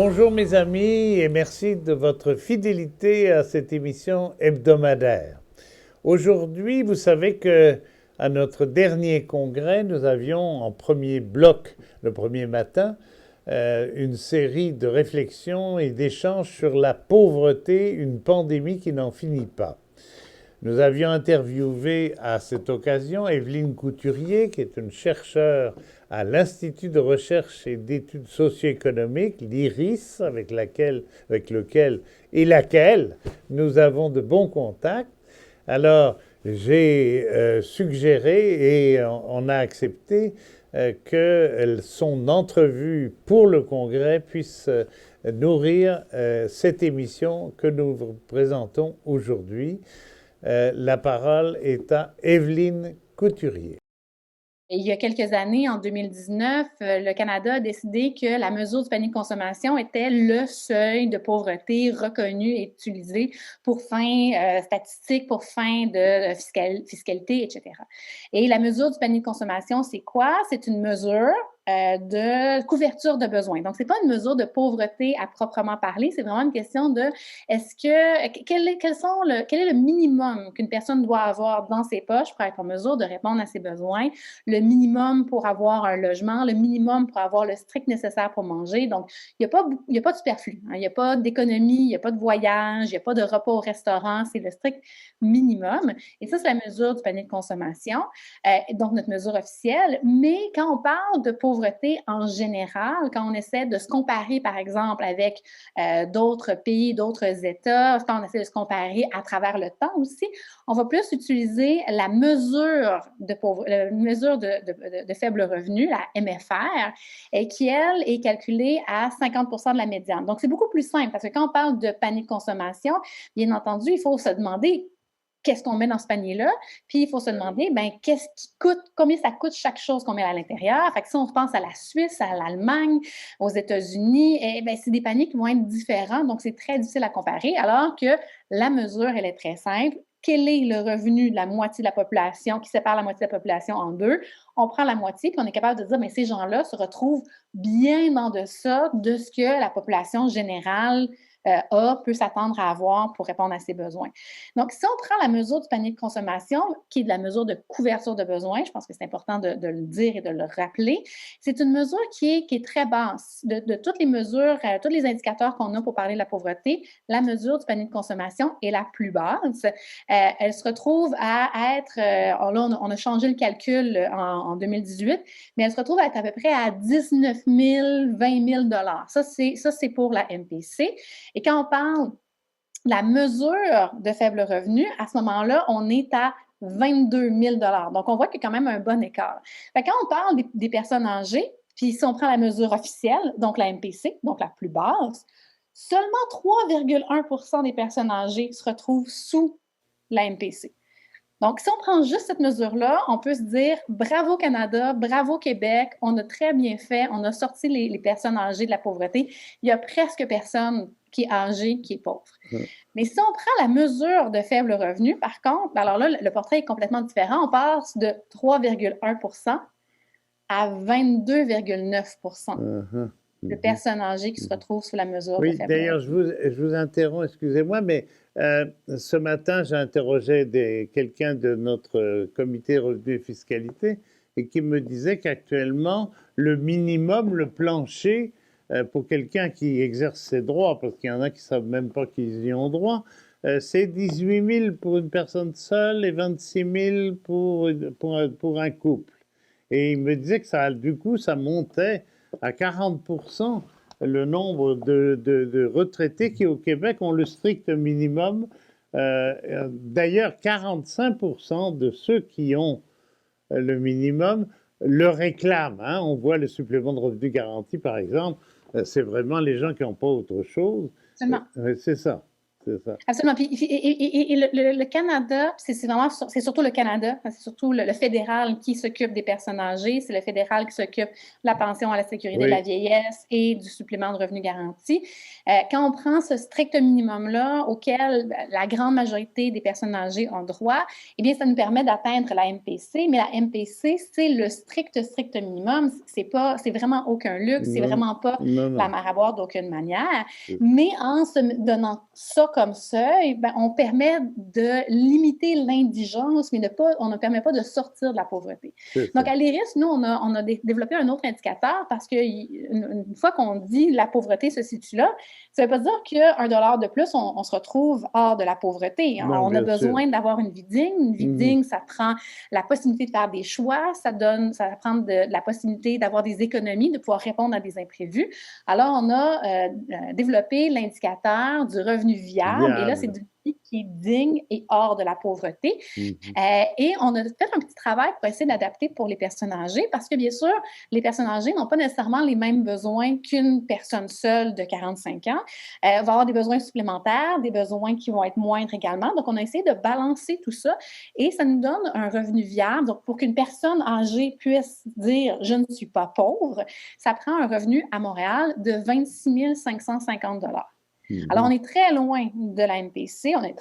Bonjour mes amis et merci de votre fidélité à cette émission hebdomadaire. Aujourd'hui, vous savez que à notre dernier congrès, nous avions en premier bloc, le premier matin, une série de réflexions et d'échanges sur la pauvreté, une pandémie qui n'en finit pas. Nous avions interviewé à cette occasion Evelyne Couturier, qui est une chercheure à l'Institut de recherche et d'études socio-économiques, l'IRIS, avec laquelle nous avons de bons contacts. Alors, j'ai suggéré et on a accepté que son entrevue pour le congrès puisse nourrir cette émission que nous vous présentons aujourd'hui. La parole est à Evelyne Couturier. Il y a quelques années, en 2019, le Canada a décidé que la mesure du panier de consommation était le seuil de pauvreté reconnu et utilisé pour fin statistique, pour fin de fiscalité, etc. Et la mesure du panier de consommation, c'est quoi? C'est une mesure de couverture de besoins. Donc, c'est pas une mesure de pauvreté à proprement parler, c'est vraiment une question de quel est le minimum qu'une personne doit avoir dans ses poches pour être en mesure de répondre à ses besoins, le minimum pour avoir un logement, le minimum pour avoir le strict nécessaire pour manger. Donc, il n'y a pas de superflu, hein, il n'y a pas d'économie, il n'y a pas de voyage, il n'y a pas de repas au restaurant, c'est le strict minimum. Et ça, c'est la mesure du panier de consommation, donc notre mesure officielle. Mais quand on parle de pauvreté en général, quand on essaie de se comparer, par exemple, avec d'autres pays, d'autres États, quand on essaie de se comparer à travers le temps aussi, on va plus utiliser la mesure de faible revenu, la MFR, et qui, elle, est calculée à 50% de la médiane. Donc, c'est beaucoup plus simple parce que quand on parle de panier de consommation, bien entendu, il faut se demander qu'est-ce qu'on met dans ce panier-là, puis il faut se demander, ben, qu'est-ce qui coûte, combien ça coûte chaque chose qu'on met à l'intérieur. Fait que si on pense à la Suisse, à l'Allemagne, aux États-Unis, eh ben, c'est des paniers qui vont être différents, donc c'est très difficile à comparer, alors que la mesure, elle est très simple. Quel est le revenu de la moitié de la population, qui sépare la moitié de la population en deux? On prend la moitié, puis on est capable de dire, mais ces gens-là se retrouvent bien en deçà de ce que la population générale peut s'attendre à avoir pour répondre à ses besoins. Donc, si on prend la mesure du panier de consommation, qui est de la mesure de couverture de besoins, je pense que c'est important de le dire et de le rappeler, c'est une mesure qui est très basse. De toutes les mesures, tous les indicateurs qu'on a pour parler de la pauvreté, la mesure du panier de consommation est la plus basse. Elle se retrouve à être, là, on a changé le calcul en 2018, mais elle se retrouve à être à peu près à 19 000, 20 000 $. Ça, c'est pour la MPC. Et quand on parle de la mesure de faible revenu, à ce moment-là, on est à 22 000 $. Donc, on voit qu'il y a quand même un bon écart. Fait que quand on parle des personnes âgées, puis si on prend la mesure officielle, donc la MPC, donc la plus basse, seulement 3,1 % des personnes âgées se retrouvent sous la MPC. Donc, si on prend juste cette mesure-là, on peut se dire bravo Canada, bravo Québec, on a très bien fait, on a sorti les personnes âgées de la pauvreté. Il y a presque personne qui est âgé, qui est pauvre. Mais si on prend la mesure de faible revenu, par contre, alors là, le portrait est complètement différent. On passe de 3,1 % à 22,9 % de personnes âgées qui se retrouvent sous la mesure de faible revenu. D'ailleurs, je vous interromps, excusez-moi, mais ce matin, j'interrogeais quelqu'un de notre comité revenu et fiscalité et qui me disait qu'actuellement, le minimum, le plancher, pour quelqu'un qui exerce ses droits, parce qu'il y en a qui ne savent même pas qu'ils y ont droit, c'est 18 000 pour une personne seule et 26 000 pour un couple. Et il me disait que ça, du coup, ça montait à 40% le nombre de retraités qui, au Québec, ont le strict minimum. D'ailleurs, 45% de ceux qui ont le minimum le réclament. Hein. On voit le supplément de revenu garanti, par exemple. C'est vraiment les gens qui n'ont pas autre chose. Seulement. C'est ça. c'est ça. Absolument. Et le Canada, c'est surtout le Canada, c'est surtout le fédéral qui s'occupe des personnes âgées, c'est le fédéral qui s'occupe de la pension à la sécurité de la Oui, vieillesse et du supplément de revenu garanti. Quand on prend ce strict minimum-là, auquel la grande majorité des personnes âgées ont droit, eh bien, ça nous permet d'atteindre la MPC, mais la MPC, c'est le strict minimum. C'est vraiment aucun luxe, c'est non, vraiment pas non, la non. mer à boire d'aucune manière. Mais en se donnant ça comme seuil, ben, on permet de limiter l'indigence, mais on ne permet pas de sortir de la pauvreté. Donc, à l'IRIS, nous, on a développé un autre indicateur parce qu'une fois qu'on dit la pauvreté se situe là, ça ne veut pas dire qu'un dollar de plus, on se retrouve hors de la pauvreté. Non, On a bien sûr. besoin d'avoir une vie digne. Une vie digne, ça prend la possibilité de faire des choix, ça prend de la possibilité d'avoir des économies, de pouvoir répondre à des imprévus. Alors, on a développé l'indicateur du revenu viable. Et là, c'est Viable. du vie qui est digne et hors de la pauvreté. Et on a fait un petit travail pour essayer d'adapter pour les personnes âgées parce que, bien sûr, les personnes âgées n'ont pas nécessairement les mêmes besoins qu'une personne seule de 45 ans. Va avoir des besoins supplémentaires, des besoins qui vont être moindres également. Donc, on a essayé de balancer tout ça et ça nous donne un revenu viable. Donc, pour qu'une personne âgée puisse dire « je ne suis pas pauvre », ça prend un revenu à Montréal de 26 550 $. Alors, on est très loin de la MPC, on est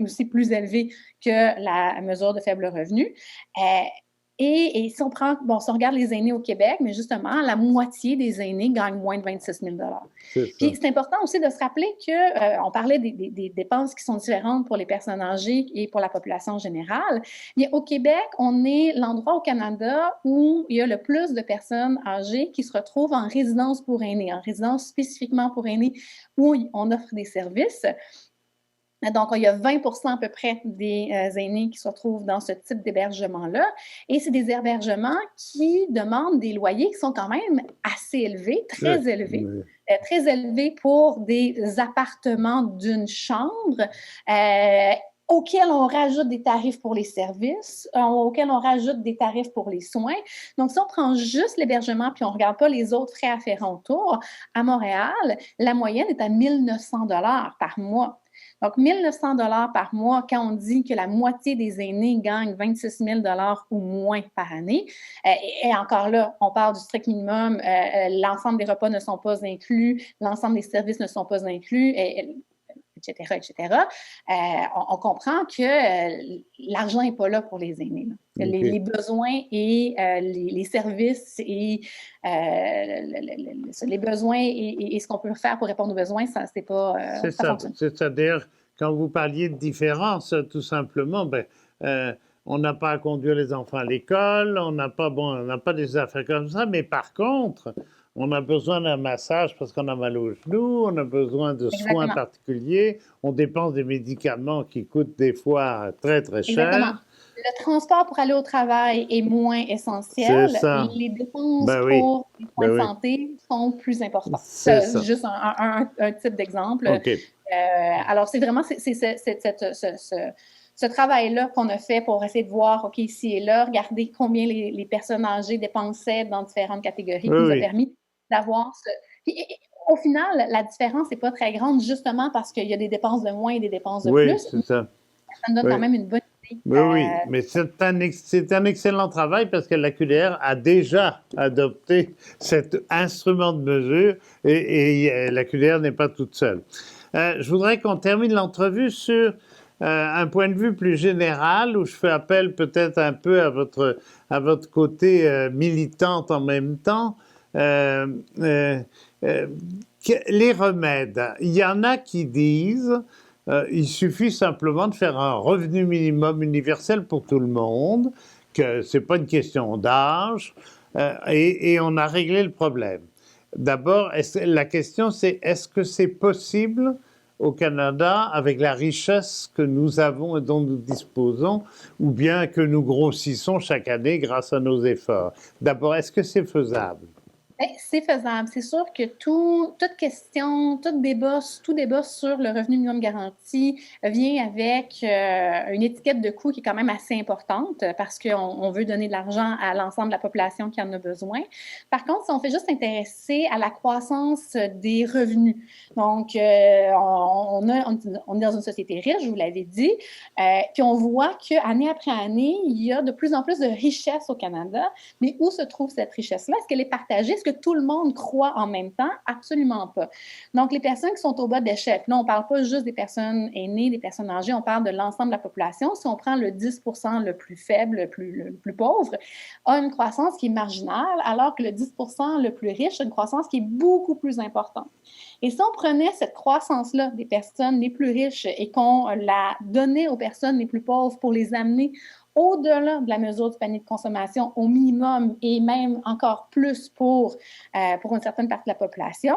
aussi plus élevé que la mesure de faible revenu. Et si on regarde les aînés au Québec, mais justement, la moitié des aînés gagnent moins de 26 000 $. Puis c'est important aussi de se rappeler qu'on parlait des dépenses qui sont différentes pour les personnes âgées et pour la population générale. Mais au Québec, on est l'endroit au Canada où il y a le plus de personnes âgées qui se retrouvent en résidence pour aînés, en résidence spécifiquement pour aînés, où on offre des services. Donc, il y a 20 à peu près des aînés qui se retrouvent dans ce type d'hébergement-là. Et c'est des hébergements qui demandent des loyers qui sont quand même assez élevés, très élevés pour des appartements d'une chambre. Auxquels on rajoute des tarifs pour les services, auxquels on rajoute des tarifs pour les soins. Donc, si on prend juste l'hébergement puis on ne regarde pas les autres frais afférents autour, à Montréal, la moyenne est à 1 900 $ par mois. Donc, 1 900 $ par mois, quand on dit que la moitié des aînés gagnent 26 000 $ ou moins par année, et encore là, on parle du strict minimum, l'ensemble des repas ne sont pas inclus, l'ensemble des services ne sont pas inclus, etc., etc., on comprend que l'argent n'est pas là pour les aînés. Les besoins et les services et les besoins et ce qu'on peut faire pour répondre aux besoins, ça, c'est pas... C'est ça. C'est-à-dire, quand vous parliez de différence, tout simplement, on n'a pas à conduire les enfants à l'école, on n'a pas des affaires comme ça, mais par contre, on a besoin d'un massage parce qu'on a mal aux genoux, on a besoin de soins particuliers, on dépense des médicaments qui coûtent des fois très, très cher. Exactement. Le transport pour aller au travail est moins essentiel. Les dépenses pour les soins de santé sont plus importantes. C'est juste un type d'exemple. Alors, c'est vraiment ce travail-là qu'on a fait pour essayer de voir, OK, ici et là, regarder combien les personnes âgées dépensaient dans différentes catégories qui nous a permis d'avoir ce... Puis, au final, la différence n'est pas très grande, justement parce qu'il y a des dépenses de moins et des dépenses de plus. C'est ça. Ça nous donne quand même une bonne idée. Oui, mais c'est un excellent travail parce que la QDR a déjà adopté cet instrument de mesure et la QDR n'est pas toute seule. Je voudrais qu'on termine l'entrevue sur un point de vue plus général où je fais appel peut-être un peu à votre côté militante en même temps. Les remèdes, il y en a qui disent il suffit simplement de faire un revenu minimum universel pour tout le monde, que ce n'est pas une question d'âge, et on a réglé le problème. D'abord, la question c'est est-ce que c'est possible au Canada avec la richesse que nous avons et dont nous disposons, ou bien que nous grossissons chaque année grâce à nos efforts? D'abord, est-ce que c'est faisable? Ben, c'est faisable. C'est sûr que toute question, tout débat sur le revenu minimum garanti vient avec une étiquette de coût qui est quand même assez importante parce qu'on veut donner de l'argent à l'ensemble de la population qui en a besoin. Par contre, si on fait juste s'intéresser à la croissance des revenus, donc on est dans une société riche, je vous l'avais dit, puis on voit qu'année après année, il y a de plus en plus de richesse au Canada. Mais où se trouve cette richesse-là? Est-ce qu'elle est partagée? Est-ce que tout le monde croit en même temps? Absolument pas. Donc, les personnes qui sont au bas d'échelle, là, on ne parle pas juste des personnes aînées, des personnes âgées, on parle de l'ensemble de la population. Si on prend le 10 le plus faible, le plus pauvre, a une croissance qui est marginale, alors que le 10 le plus riche a une croissance qui est beaucoup plus importante. Et si on prenait cette croissance-là des personnes les plus riches et qu'on la donnait aux personnes les plus pauvres pour les amener au-delà de la mesure du panier de consommation au minimum et même encore plus pour une certaine partie de la population,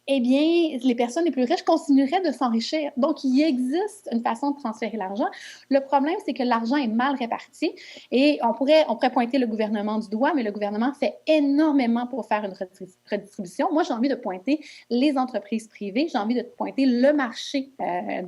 eh bien, les personnes les plus riches continueraient de s'enrichir. Donc, il existe une façon de transférer l'argent. Le problème, c'est que l'argent est mal réparti et on pourrait pointer le gouvernement du doigt, mais le gouvernement fait énormément pour faire une redistribution. Moi, j'ai envie de pointer les entreprises privées, j'ai envie de pointer le marché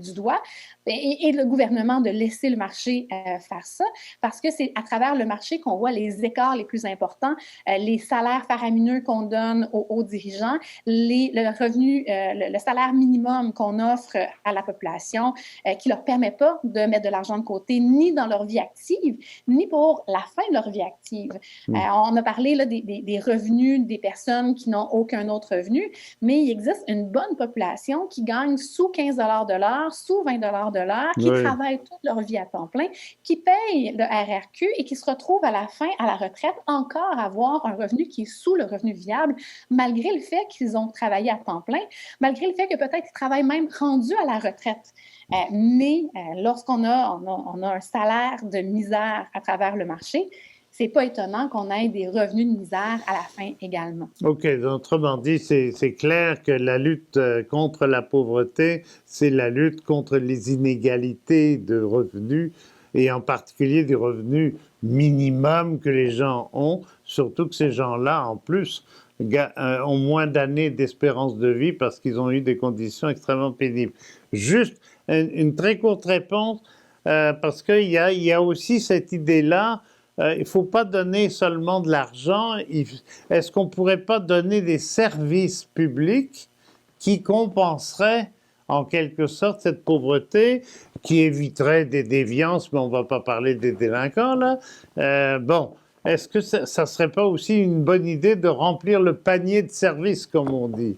du doigt et le gouvernement de laisser le marché faire ça parce que c'est à travers le marché qu'on voit les écarts les plus importants, les salaires faramineux qu'on donne aux dirigeants, le salaire minimum qu'on offre à la population qui ne leur permet pas de mettre de l'argent de côté ni dans leur vie active, ni pour la fin de leur vie active. On a parlé là, des revenus des personnes qui n'ont aucun autre revenu, mais il existe une bonne population qui gagne sous 15 de l'heure, sous 20 de l'heure, qui travaillent toute leur vie à temps plein, qui payent le RRQ et qui se retrouvent à la fin, à la retraite, encore avoir un revenu qui est sous le revenu viable, malgré le fait qu'ils ont travaillé à temps plein, malgré le fait que peut-être ils travaillent même rendus à la retraite. Mais lorsqu'on a un salaire de misère à travers le marché, c'est pas étonnant qu'on ait des revenus de misère à la fin également. OK, autrement dit, c'est clair que la lutte contre la pauvreté, c'est la lutte contre les inégalités de revenus et en particulier des revenus minimums que les gens ont, surtout que ces gens-là, en plus, ont moins d'années d'espérance de vie parce qu'ils ont eu des conditions extrêmement pénibles. Juste une très courte réponse, parce qu'il y a aussi cette idée-là. Il ne faut pas donner seulement de l'argent. Est-ce qu'on ne pourrait pas donner des services publics qui compenseraient en quelque sorte cette pauvreté, qui éviterait des déviances, mais on ne va pas parler des délinquants là. Bon, est-ce que ça ne serait pas aussi une bonne idée de remplir le panier de services, comme on dit?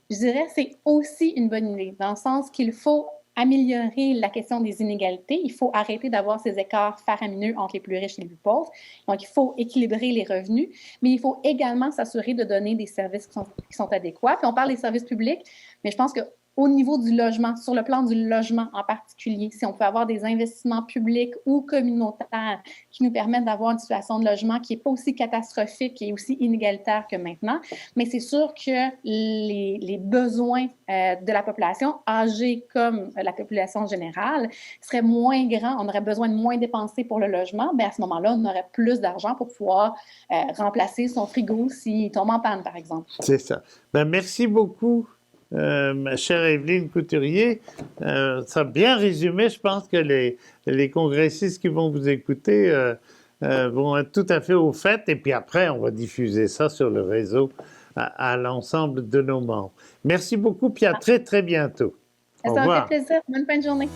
Je dirais que c'est aussi une bonne idée, dans le sens qu'il faut améliorer la question des inégalités. Il faut arrêter d'avoir ces écarts faramineux entre les plus riches et les plus pauvres. Donc, il faut équilibrer les revenus, mais il faut également s'assurer de donner des services qui sont adéquats. Puis on parle des services publics, mais je pense que au niveau du logement, sur le plan du logement en particulier, si on peut avoir des investissements publics ou communautaires qui nous permettent d'avoir une situation de logement qui n'est pas aussi catastrophique et aussi inégalitaire que maintenant, mais c'est sûr que les besoins de la population, âgée comme la population générale, seraient moins grands, on aurait besoin de moins dépenser pour le logement, bien à ce moment-là, on aurait plus d'argent pour pouvoir remplacer son frigo s'il tombe en panne, par exemple. C'est ça. Ben, merci beaucoup. Ma chère Evelyne Couturier, ça a bien résumé. Je pense que les congressistes qui vont vous écouter vont être tout à fait au fait. Et puis après, on va diffuser ça sur le réseau à l'ensemble de nos membres. Merci beaucoup, puis à très, très bientôt. Ça me fait plaisir. Bonne fin de journée.